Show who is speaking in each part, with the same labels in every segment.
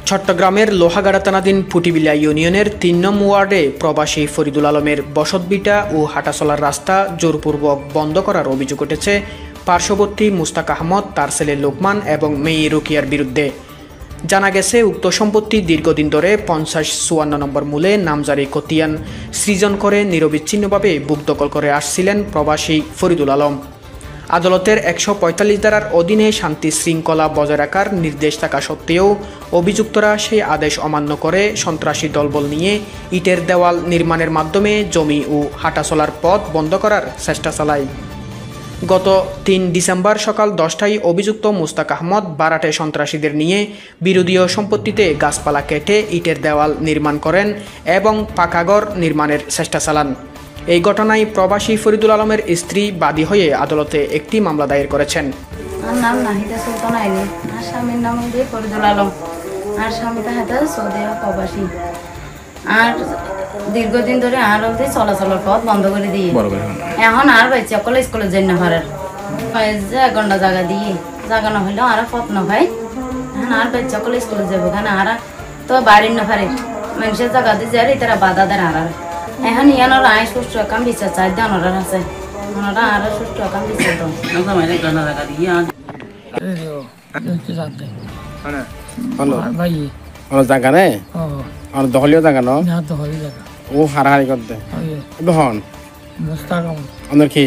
Speaker 1: চট্টগ্রামের লোহাগাড়া থানাধীন ফুটিবিলা ইউনিয়নের ৩ নং ওয়ার্ডে প্রবাসী ফরিদুল আলমের বসতভিটা ও হাঁটাচলার রাস্তা জোরপূর্বক বন্ধ করার অভিযোগ উঠেছে পার্শ্ববর্তী মুস্তাক আহমদ, তার ছেলে লোকমান এবং মেয়ে রুকিয়ার বিরুদ্ধে। জানা গেছে, উক্ত সম্পত্তি দীর্ঘদিন ধরে ৫০-৫৪ নম্বর মূলে নামজারি খতিয়ান সৃজন করে নিরবিচ্ছিন্নভাবে বুক দখল করে আসছিলেন প্রবাসী ফরিদুল আলম। আদালতের ১৪৫ ধারার অধীনে শান্তি শৃঙ্খলা বজায় রাখার নির্দেশ থাকা সত্ত্বেও অভিযুক্তরা সেই আদেশ অমান্য করে সন্ত্রাসী দলবল নিয়ে ইটের দেওয়াল নির্মাণের মাধ্যমে জমি ও হাঁটাচলার পথ বন্ধ করার চেষ্টা চালায়। গত ৩ ডিসেম্বর সকাল ১০টায় অভিযুক্ত মুস্তাক আহমদ বারাটে সন্ত্রাসীদের নিয়ে বিরোধীয় সম্পত্তিতে গাছপালা কেটে ইটের দেওয়াল নির্মাণ করেন এবং পাকাঘর নির্মাণের চেষ্টা চালান। এই ঘটনায় প্রবাসী ফরিদুল আলমের স্ত্রী বাদী হয়ে আদালতে একটি মামলা দায়ের করেছেন।
Speaker 2: আমার নাম নাহিদা সুলতানা আইনি, আর স্বামীর নাম দিয়ে ফরিদুল আলম, আর স্বামী তাহাতে সৌদি প্রবাসী। আর দীর্ঘদিন ধরে আর অবধি চলাচলের পথ বন্ধ করে দিয়ে এখন আর বাচ্চা সকলে স্কুলে যাই না পারে, 1 ঘন্টা জায়গা দিয়ে জায়গা না হইলেও আর পথ না ভাই। এখন আর বাচ্চা সকলে স্কুলে যাবো, কেন আর তো বাড়ির না পারে মানুষের জায়গা দিয়ে যাই তারা বাধা দেন। আর এখন ইয়ানোর আয় সুস্থ কাম বিচার চাই দেন, ওনার আছে ওনারা আর সুস্থ কাম বিচার দেন।
Speaker 3: জায়গা নেই দখলীয় জায়গা ন ও হারাহারি করতে হন অনর কি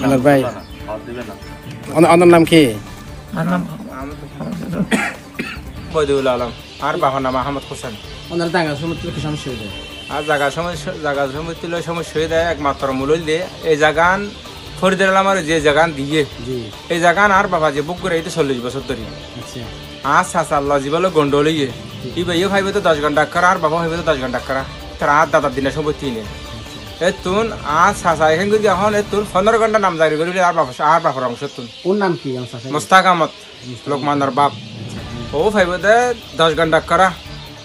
Speaker 3: অনর ভাই অনর নাম কি
Speaker 4: বদিউল আলম আর বাবার নাম আহমদ হোসেন।
Speaker 3: অনর জায়গা সমস্ত কি সমস্যা হয়ে যায়
Speaker 4: আর জায়গা সমস্ত সমস্যা হয়ে যায় একমাত্র মূল দিয়ে এই জায়গান ফরিদুল আলমের যে জায়গান দিয়ে এই জায়গান আর বাবা যে বুক করে 40 বছর ধরে আর চাচা আল্লাহ জীবন গন্ডলিয়ে ই ভাইও ভাইবে তো 10 ঘন্টা করা আর বাবা ভাইবে তো 10 ঘন্টা করা তারা আর দাদার দিনের সম্পত্তি নেই। তুন আর চাচা এখান যদি এখন তুন 15 ঘন্টা নাম জারি করি আর বাবার অংশ তুন
Speaker 3: ওর নাম কি
Speaker 4: মুস্তাক আহমদ লোকমানের বাপ ও ভাইবে 10 ঘন্টা করা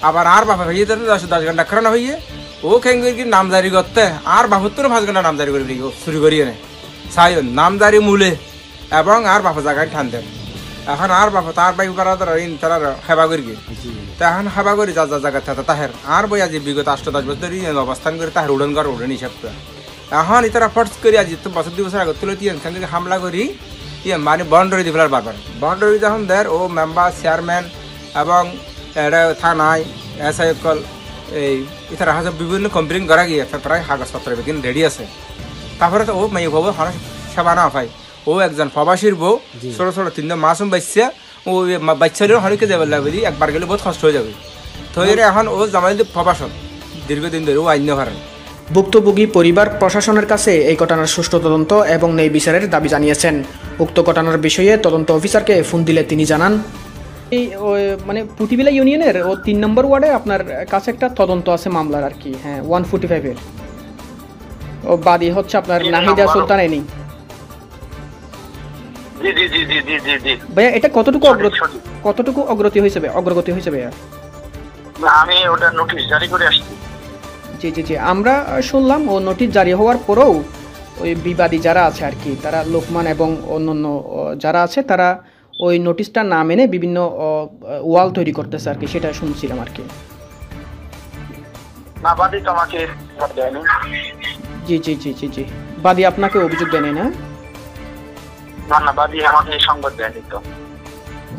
Speaker 4: আবার আর বাবা ভাইয়ে 10 ঘন্টা করা না হইয়ে ও খেন নাম জারি করতে আর বাবুর 5 ঘন্টা নাম জারি করে শুরু করিয়ে নেয় চাই নামদারি মূলে এবং আর বাপা জায়গায় ঠান দেন। এখন আর বাপা তার বাইক করা তারা সেবা করি তখন সেবা করি যা যা জায়গা থাকে তাহের আর বই আজি বিগত 8-10 বছর ধরে অবস্থান করে তাহের উড়ন হিসাব করে এখন ইতারা ফর্স করি আজি তো বছর 2 বছর আগে তুলে দিয়ে হামলা করি মানে বাউন্ডারি দিয়ে ফেলার বারবার বাউন্ডারি যখন দেয় ও মেম্বার চেয়ারম্যান এবং থানায় SI কল এই ইতারা হাজার বিভিন্ন কমপ্লেন করা গিয়ে প্রায় কাগজপত্র কিন্তু রেডি আছে। তারপরে তো ও মেয়ে বউ সেবা না পাই ও একজন প্রবাসীর বউ ছোট ছোট 3 মাসুম বাচ্চা ও বাচ্চাদেরও হরিকে যাবে লাগবে একবার গেলে বহুত কষ্ট হয়ে যাবে তো এখন ও জামাই প্রবাসন দীর্ঘদিন ধরে ও আইন পারেন।
Speaker 1: ভুক্তভোগী পরিবার প্রশাসনের কাছে এই ঘটনার সুষ্ঠু তদন্ত এবং ন্যায় বিচারের দাবি জানিয়েছেন। উক্ত ঘটনার বিষয়ে তদন্ত অফিসারকে ফোন দিলে তিনি জানান, এই মানে ফুটিবিলা ইউনিয়নের 3 নম্বর ওয়ার্ডে আপনার কাছে একটা তদন্ত আছে মামলার আর কি। হ্যাঁ, 145-এর ও বাদী হচ্ছে আপনার নাহিদা সুলতানা আইনি। ভাইয়া এটা কতটুকু অগ্রগতি হয়েছে ভাইয়া?
Speaker 5: আমি ওটা নোটিশ জারি করে আসছি।
Speaker 1: জি আমরা শুনলাম ও নোটিশ জারি হওয়ার পরেও ওই বিবাদী যারা আছে আর কি, তারা লোকমান এবং অন্যান্য যারা আছে তারা ওই নোটিশটা না মেনে বিভিন্ন ওয়াল তৈরি করতেছে আর কি, সেটা শুনছিলাম আর কি।
Speaker 5: না, বাদী তো আমাকে দেয়নি।
Speaker 1: জি বাদী আপনাকে অভিযোগ দেয়নি না?
Speaker 5: না, বাদী আমাকে সংবাদ দেয়নি তো।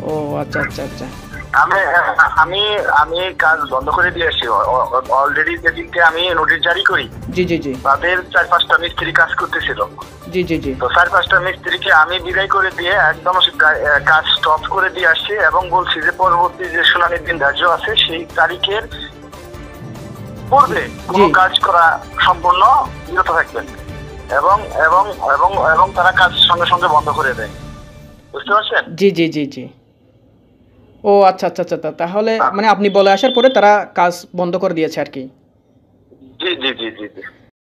Speaker 1: ও আচ্ছা।
Speaker 5: আমি কাজ বন্ধ করে দিয়ে আসছি অলরেডি। যেদিনকে আমি নোটিশ জারি করি
Speaker 1: জি
Speaker 5: তাদের 4-5টা মিস্ত্রি কাজ করতেছিল।
Speaker 1: জি
Speaker 5: তো 4-5টা মিস্ত্রিকে আমি বিদায় করে দিয়ে একদম কাজ স্টপ করে দিয়ে আসছি এবং বলছি যে পরবর্তী যে শুনানির দিন ধার্য আছে সেই তারিখের পূর্বে কোনো কাজ করা সম্পূর্ণ বিরত থাকবেন এবং এবং এবং এবং তারা কাজ সঙ্গে সঙ্গে বন্ধ করে দেয়। বুঝতে পারছেন?
Speaker 1: জি ও আচ্ছা তাহলে মানে আপনি বলে আসার পরে তারা কাজ বন্ধ করে দিয়েছে আর কি।
Speaker 5: জি।